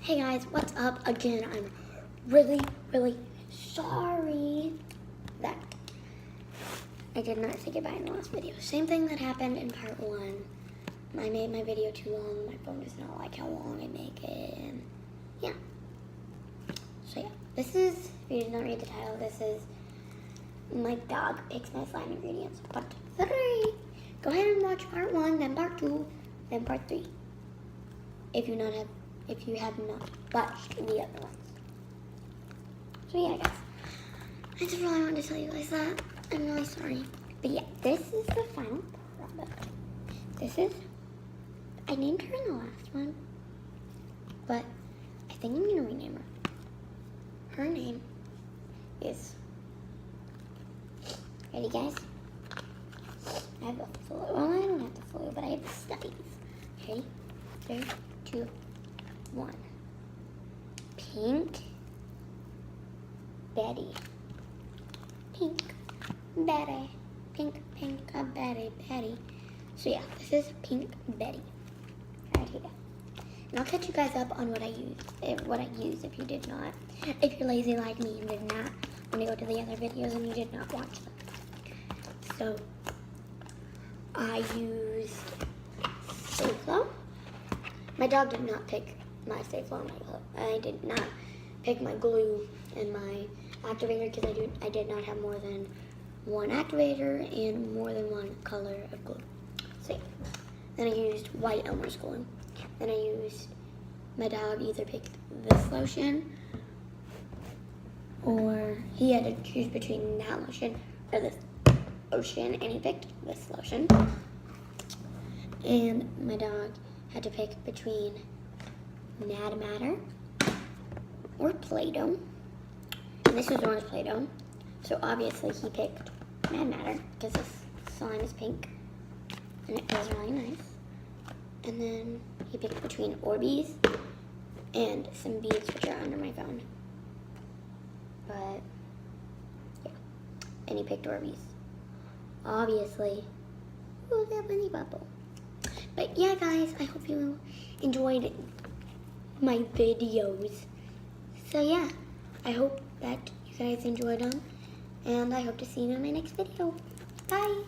Hey guys, what's up? Again, I'm really sorry that I did not say goodbye in the last video. Same thing that happened in part 1. I made my video too long. My phone does not like how long I make it. And yeah. So yeah, this is, if you did not read the title, this is my dog picks my slime ingredients. Part 3. Go ahead and watch part 1, then part 2, then part 3. If you have not watched the other ones. So yeah, guys, I just really wanted to tell you guys that. I'm really sorry. But yeah, this is the final product. I named her in the last one, but I think I'm gonna rename her. Her name is, ready guys? I have the flu. Well, I don't have the flu, but I have the studies. Okay, 3, 2, 1. Pink Betty. Pink Betty. Pink Betty. So yeah, this is Pink Betty. Right here. And I'll catch you guys up on what I used if you did not. If you're lazy like me and did not want to go to the other videos and you did not watch them. So I used Stay-Flow. My dog did not pick my Stay-Flow. I did not pick my glue and my activator because I did not have more than one activator and more than one color of glue. So yeah. Then I used white Elmer's glue. Then I used, my dog either picked this lotion or he had to choose between that lotion or this lotion, and he picked this lotion. And my dog had to pick between Mad Matter or Play-Doh. And this was orange Play-Doh. So obviously he picked Mad Matter because this slime is pink and it feels really nice. And then he picked between Orbeez and some beads which are under my phone. But yeah, and he picked Orbeez. Obviously. Ooh, that bunny bubble. But yeah, guys, I hope you enjoyed my videos. So yeah, I hope that you guys enjoyed them, and I hope to see you in my next video. Bye!